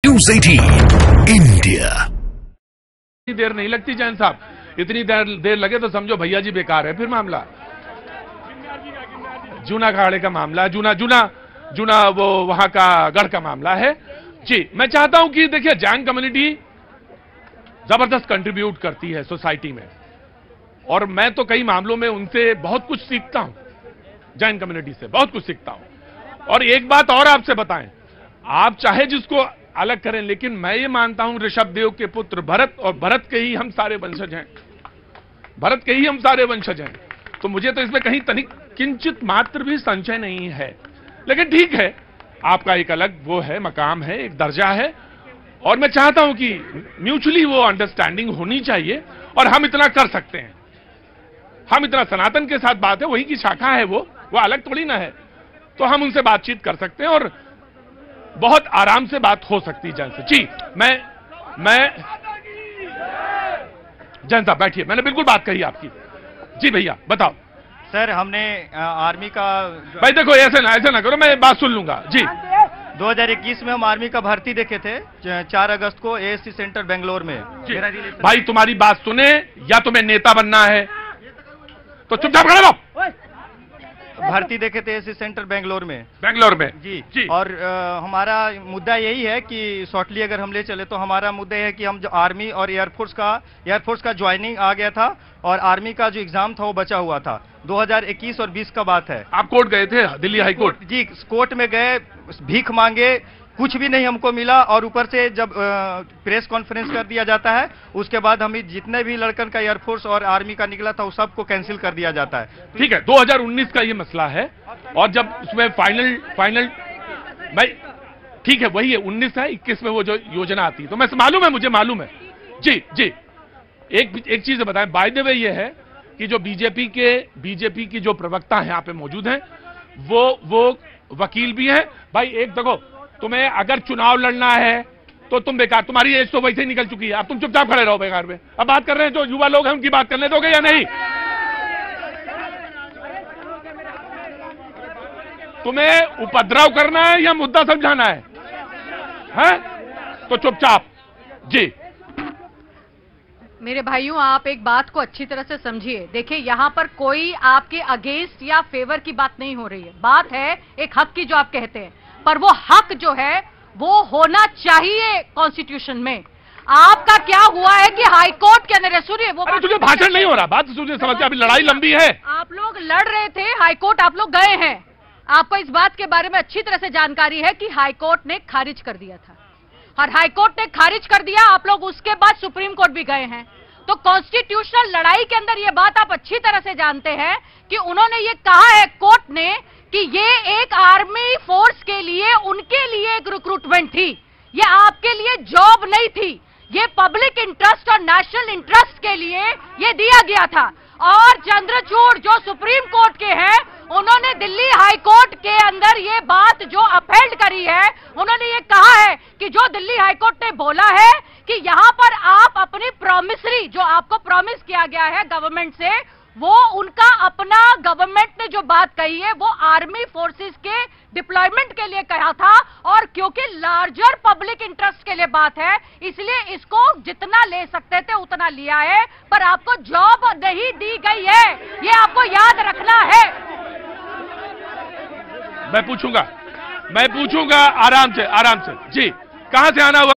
News 18 India. इतनी देर नहीं लगती जैन साहब, इतनी देर लगे तो समझो भैया जी बेकार है। फिर मामला जूना अखाड़े का मामला, जूना वो वहां का गढ़ का मामला है जी। मैं चाहता हूं कि देखिए जैन कम्युनिटी जबरदस्त कंट्रीब्यूट करती है सोसाइटी में, और मैं तो कई मामलों में उनसे बहुत कुछ सीखता हूं, जैन कम्युनिटी से बहुत कुछ सीखता हूं। और एक बात और आपसे बताएं, आप चाहे जिसको अलग करें, लेकिन मैं ये मानता हूं ऋषभ देव के पुत्र भरत, और भरत के ही हम सारे वंशज हैं, भरत के ही हम सारे वंशज हैं। तो मुझे तो इसमें कहीं तनिक किंचित मात्र भी संशय नहीं है। लेकिन ठीक है, आपका एक अलग वो है, मकाम है, एक दर्जा है, और मैं चाहता हूं कि म्यूचुअली वो अंडरस्टैंडिंग होनी चाहिए, और हम इतना कर सकते हैं। हम इतना सनातन के साथ बात है, वही की शाखा है, वो अलग थोड़ी ना है, तो हम उनसे बातचीत कर सकते हैं और बहुत आराम से बात हो सकती है जैन से। जी मैं जैन साहब बैठिए, मैंने बिल्कुल बात कही आपकी। जी भैया बताओ। सर हमने आर्मी का भाई देखो, ऐसे ना करो, मैं बात सुन लूंगा जी। 2021 में हम आर्मी का भर्ती देखे थे 4 अगस्त को एएससी सेंटर बेंगलोर में। भाई तुम्हारी बात सुने, या तुम्हें नेता बनना है तो चुपचाप खड़े रहो। भर्ती देखे थे एएससी सेंटर बेंगलोर में जी। और हमारा मुद्दा यही है कि शॉर्टली अगर हम ले चले तो हमारा मुद्दा है कि हम जो आर्मी और एयरफोर्स का ज्वाइनिंग आ गया था, और आर्मी का जो एग्जाम था वो बचा हुआ था। 2021 और 20 का बात है। आप कोर्ट गए थे, दिल्ली हाई कोर्ट? जी, कोर्ट में गए, भीख मांगे, कुछ भी नहीं हमको मिला, और ऊपर से जब प्रेस कॉन्फ्रेंस कर दिया जाता है, उसके बाद हमें जितने भी लड़कन का एयरफोर्स और आर्मी का निकला था वो सबको कैंसिल कर दिया जाता है। ठीक है, 2019 का ये मसला है, और जब उसमें फाइनल भाई ठीक है, वही है 19 है, 21 में वो जो योजना आती है, तो मैं मालूम है, मुझे मालूम है जी। एक चीज बताएं, बाय द वे ये है कि जो बीजेपी की जो प्रवक्ता है यहाँ पे मौजूद हैं, वो वकील भी हैं। भाई एक देखो, तुम्हें अगर चुनाव लड़ना है तो तुम बेकार, तुम्हारी एज तो वैसे ही निकल चुकी है, अब तुम चुपचाप खड़े रहो बेकार में। अब बात कर रहे हैं, जो युवा लोग हैं उनकी बात करने दोगे या नहीं? तुम्हें उपद्रव करना है या मुद्दा समझाना है? तो चुपचाप जी। मेरे भाइयों, आप एक बात को अच्छी तरह से समझिए। देखिए, यहाँ पर कोई आपके अगेंस्ट या फेवर की बात नहीं हो रही है, बात है एक हक की जो आप कहते हैं, पर वो हक जो है वो होना चाहिए कॉन्स्टिट्यूशन में। आपका क्या हुआ है कि हाई कोर्ट के अंदर, सुनिए वो तुझे भाषण नहीं हो रहा, बात सुनिए, समझ, अभी लड़ाई लंबी है। आप लोग लड़ रहे थे, हाई कोर्ट आप लोग गए हैं, आपको इस बात के बारे में अच्छी तरह से जानकारी है कि हाई कोर्ट ने खारिज कर दिया था, और हाई कोर्ट ने खारिज कर दिया, आप लोग उसके बाद सुप्रीम कोर्ट भी गए हैं। तो कॉन्स्टिट्यूशनल लड़ाई के अंदर ये बात आप अच्छी तरह से जानते हैं कि उन्होंने ये कहा है, कोर्ट ने, कि ये एक आर्मी फोर्स के लिए, उनके लिए एक रिक्रूटमेंट थी, ये आपके लिए जॉब नहीं थी, ये पब्लिक इंटरेस्ट और नेशनल इंटरेस्ट के लिए ये दिया गया था। और चंद्रचूड़ जो सुप्रीम कोर्ट के हैं, उन्होंने दिल्ली हाई कोर्ट के अंदर ये बात जो अपहेल्ड करी है, उन्होंने ये कहा है कि जो दिल्ली हाई कोर्ट ने बोला है कि यहां पर आप अपनी प्रॉमिसरी, जो आपको प्रॉमिस किया गया है गवर्नमेंट से, वो उनका अपना गवर्नमेंट ने जो बात कही है वो आर्मी फोर्सेस के डिप्लॉयमेंट के लिए कहा था, और क्योंकि लार्जर पब्लिक इंटरेस्ट के लिए बात है, इसलिए इसको जितना ले सकते थे उतना लिया है, पर आपको जॉब नहीं दी गई है, ये आपको याद रखना है। मैं पूछूंगा आराम से जी। कहां से आना हुआ?